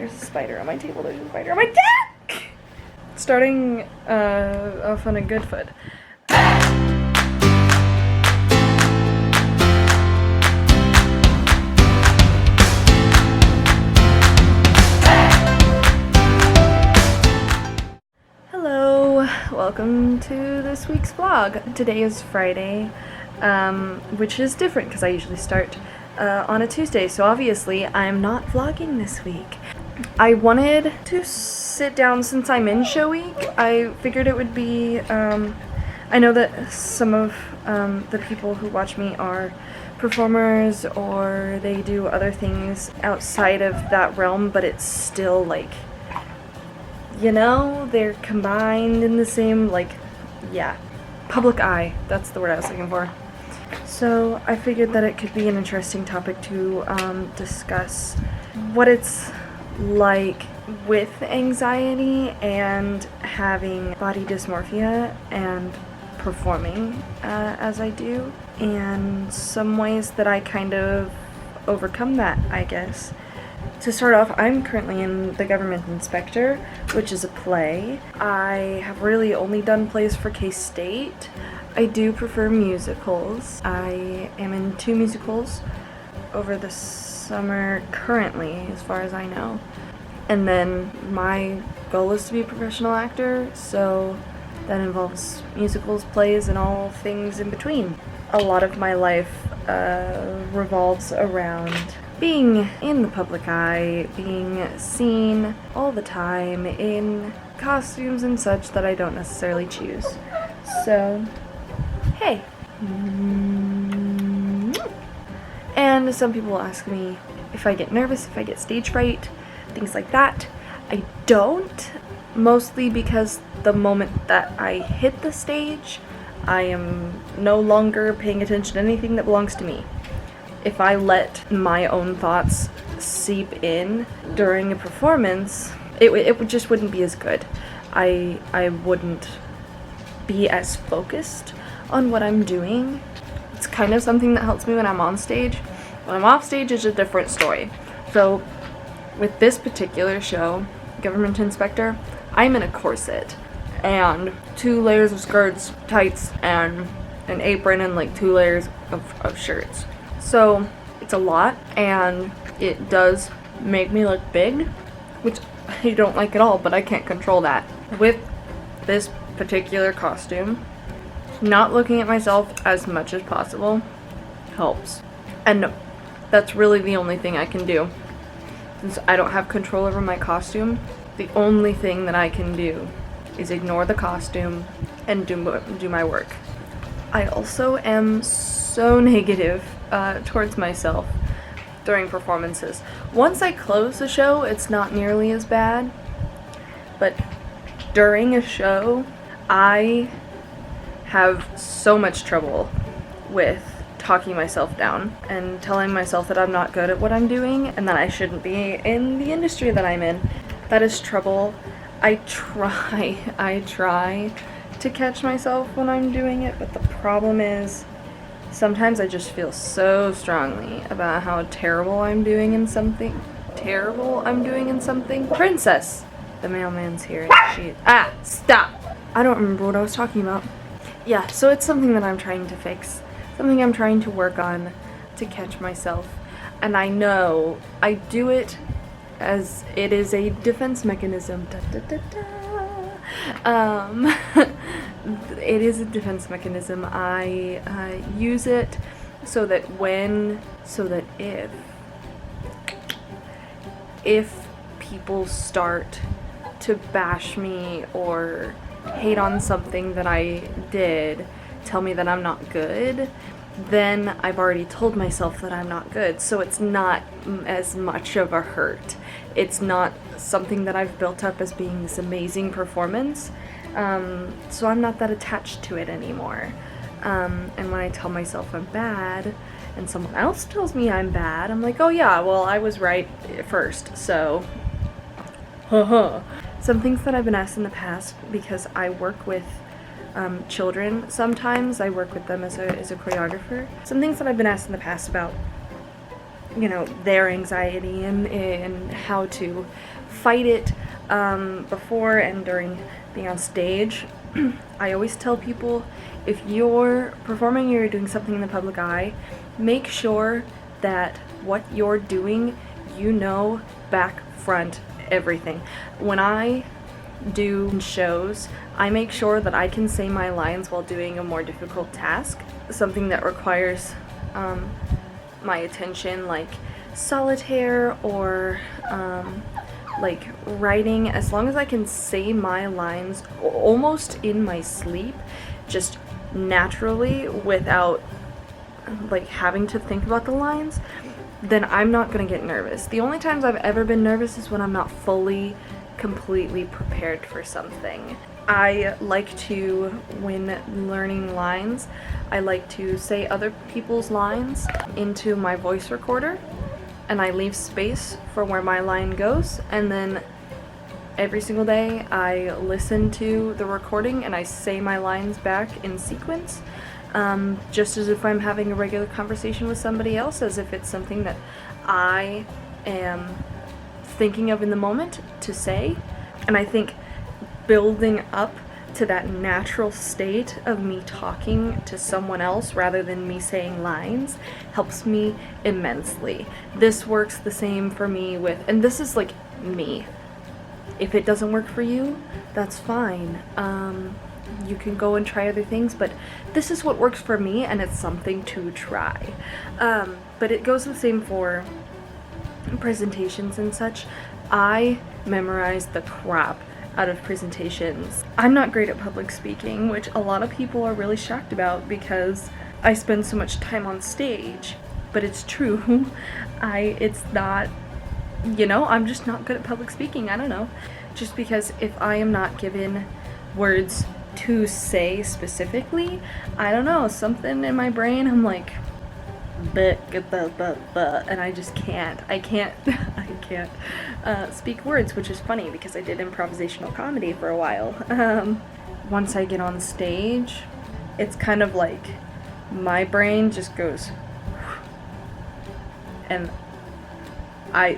There's a spider on my table. There's a spider on my desk! Starting off on a good foot. Hello, welcome to this week's vlog. Today is Friday, which is different because I usually start on a Tuesday, so obviously I'm not vlogging this week. I wanted to sit down since I'm in show week. I figured it would be, I know that some of the people who watch me are performers or they do other things outside of that realm, but it's still like, you know, they're combined in the same, like, yeah, public eye, that's the word I was looking for. So I figured that it could be an interesting topic to discuss what it's like with anxiety and having body dysmorphia and performing as I do, and some ways that I kind of overcome that, I guess. To start off, I'm currently in The Government Inspector, which is a play. I have really only done plays for K-State. I do prefer musicals. I am in 2 musicals over the summer currently, as far as I know. And then my goal is to be a professional actor, so that involves musicals, plays, and all things in between. A lot of my life revolves around being in the public eye, being seen all the time in costumes and such that I don't necessarily choose. So, hey. And some people ask me if I get nervous, if I get stage fright, things like that. I don't, mostly because the moment that I hit the stage, I am no longer paying attention to anything that belongs to me. If I let my own thoughts seep in during a performance, it just wouldn't be as good. I wouldn't be as focused on what I'm doing. It's kind of something that helps me when I'm on stage. When I'm off stage, it's a different story. So with this particular show, Government Inspector, I'm in a corset and 2 layers of skirts, tights, and an apron, and like 2 layers of shirts. So it's a lot, and it does make me look big, which I don't like at all, but I can't control that. With this particular costume, not looking at myself as much as possible helps. And that's really the only thing I can do. Since I don't have control over my costume, the only thing that I can do is ignore the costume and do my work. I also am so negative towards myself during performances. Once I close the show, it's not nearly as bad, but during a show, I have so much trouble with talking myself down and telling myself that I'm not good at what I'm doing and that I shouldn't be in the industry that I'm in. That is trouble. I try to catch myself when I'm doing it, but the problem is sometimes I just feel so strongly about how terrible I'm doing in something. Princess! The mailman's here and stop! I don't remember what I was talking about. Yeah, so it's something that I'm trying to fix. Something I'm trying to work on to catch myself. And I know I do it as it is a defense mechanism. It is a defense mechanism. I use it so that if people start to bash me or hate on something that I did, tell me that I'm not good, then I've already told myself that I'm not good, so it's not as much of a hurt. It's not something that I've built up as being this amazing performance, so I'm not that attached to it anymore. And when I tell myself I'm bad, and someone else tells me I'm bad, I'm like, oh yeah, well I was right first, so Some things that I've been asked in the past, because I work with children sometimes, I work with them as a choreographer. Some things that I've been asked in the past about you know, their anxiety and how to fight it before and during being on stage. I always tell people, if you're performing or you're doing something in the public eye, make sure that what you're doing, you know, back, front, everything. When I do shows, I make sure that I can say my lines while doing a more difficult task, something that requires my attention, like solitaire or like writing. As long as I can say my lines almost in my sleep, just naturally, without like having to think about the lines, then I'm not gonna get nervous. The only times I've ever been nervous is when I'm not fully, completely prepared for something. I like to, when learning lines, I like to say other people's lines into my voice recorder, and I leave space for where my line goes, and then every single day I listen to the recording and I say my lines back in sequence, just as if I'm having a regular conversation with somebody else, as if it's something that I am thinking of in the moment to say. And I think building up to that natural state of me talking to someone else rather than me saying lines helps me immensely. This works the same for me with, and this is like me. If it doesn't work for you, that's fine. You can go and try other things, but this is what works for me, and it's something to try. But it goes the same for presentations and such. I memorize the crap out of presentations. I'm not great at public speaking, which a lot of people are really shocked about because I spend so much time on stage, but it's true. It's not, you know, I'm just not good at public speaking. I don't know. Just because if I am not given words to say specifically, I don't know, something in my brain, I'm like, and I just can't. I can't speak words, which is funny because I did improvisational comedy for a while. Once I get on stage, it's kind of like my brain just goes, and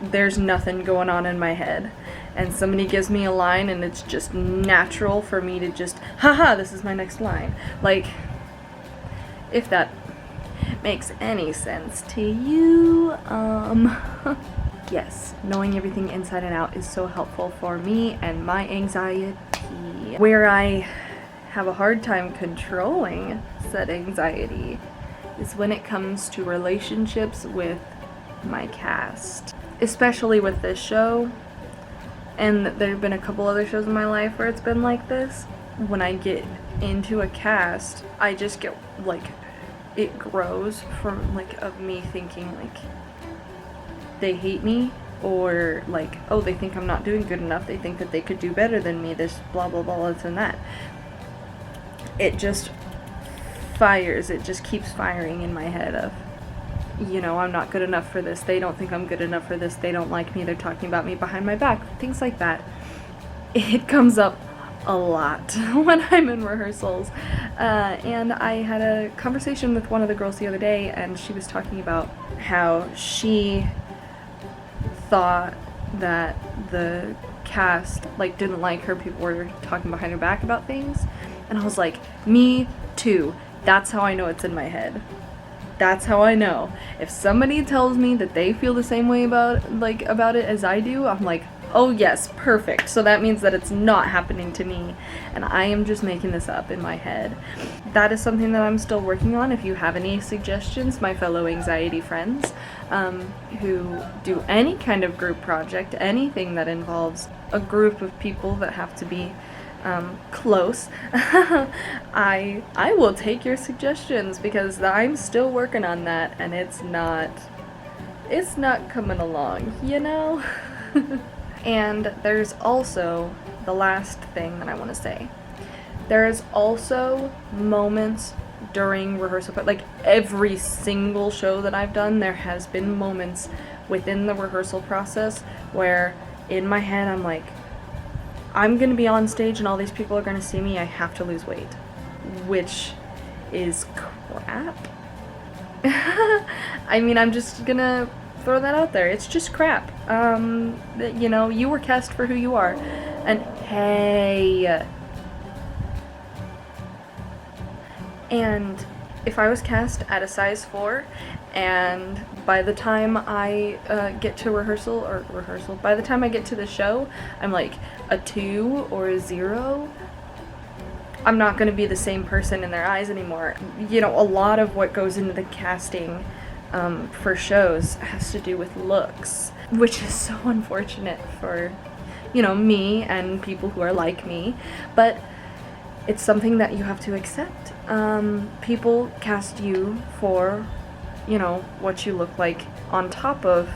there's nothing going on in my head. And somebody gives me a line and it's just natural for me to just, haha, this is my next line. Like, if that makes any sense to you. Yes, knowing everything inside and out is so helpful for me and my anxiety. Where I have a hard time controlling said anxiety is when it comes to relationships with my cast. Especially with this show, and there have been a couple other shows in my life where it's been like this. When I get into a cast, I just get like, it grows from like of me thinking like they hate me, or like, oh, they think I'm not doing good enough, they think that they could do better than me, this blah blah blah, this and that. It just fires, it just keeps firing in my head of, you know, I'm not good enough for this, they don't think I'm good enough for this, they don't like me, they're talking about me behind my back, things like that. It comes up a lot when I'm in rehearsals. And I had a conversation with one of the girls the other day, and she was talking about how she thought that the cast like didn't like her, people were talking behind her back about things, and I was like, me too. That's how I know it's in my head. That's how I know. If somebody tells me that they feel the same way about it as I do, I'm like, oh yes, perfect. So that means that it's not happening to me, and I am just making this up in my head. That is something that I'm still working on. If you have any suggestions, my fellow anxiety friends, who do any kind of group project, anything that involves a group of people that have to be close, I will take your suggestions, because I'm still working on that, and it's not coming along, you know? And there's also the last thing that I want to say. There's also moments during rehearsal, but like every single show that I've done, there has been moments within the rehearsal process where in my head I'm like, I'm gonna be on stage and all these people are gonna see me, I have to lose weight, which is crap. I mean, I'm just gonna throw that out there. It's just crap. You know, you were cast for who you are. And hey. And if I was cast at a size 4, and by the time I get to by the time I get to the show, I'm like a 2 or a 0, I'm not going to be the same person in their eyes anymore. You know, a lot of what goes into the casting for shows has to do with looks, which is so unfortunate for, you know, me and people who are like me, but it's something that you have to accept. People cast you for, you know, what you look like on top of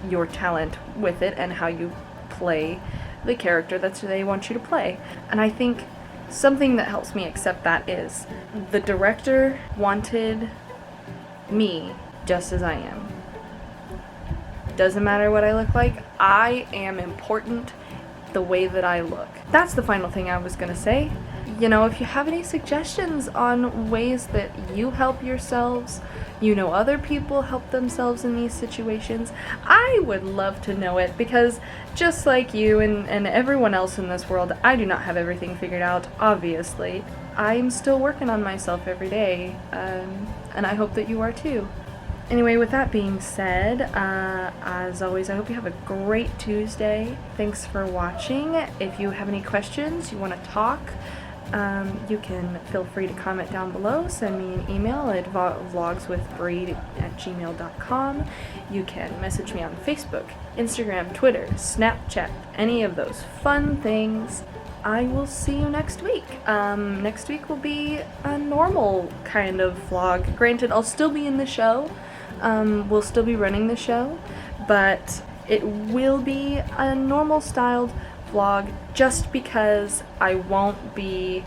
your talent with it and how you play the character that they want you to play. And I think something that helps me accept that is the director wanted me just as I am. Doesn't matter what I look like, I am important the way that I look. That's the final thing I was gonna say. You know, if you have any suggestions on ways that you help yourselves, you know other people help themselves in these situations, I would love to know it, because just like you and everyone else in this world, I do not have everything figured out, obviously. I'm still working on myself every day, and I hope that you are too. Anyway, with that being said, as always, I hope you have a great Tuesday. Thanks for watching. If you have any questions, you want to talk, you can feel free to comment down below. Send me an email at vlogswithbree@gmail.com. You can message me on Facebook, Instagram, Twitter, Snapchat, any of those fun things. I will see you next week. Next week will be a normal kind of vlog. Granted, I'll still be in the show. We'll still be running the show, but it will be a normal styled vlog just because I won't be,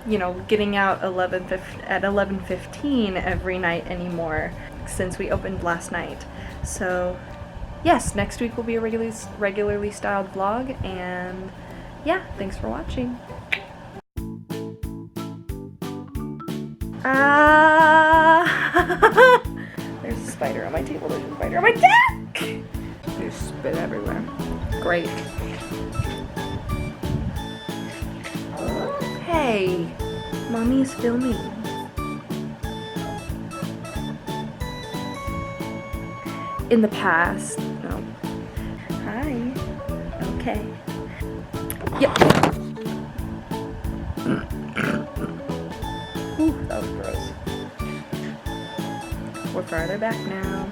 you know, getting out at 11:15 every night anymore since we opened last night. So, yes, next week will be a regularly styled vlog, and yeah, thanks for watching. There's a spider on my table, there's a spider on my desk! There's spit everywhere. Great. Hey, Mommy's filming. In the past. No. Hi. Okay. Yep. Ooh, that was gross. We're farther back now.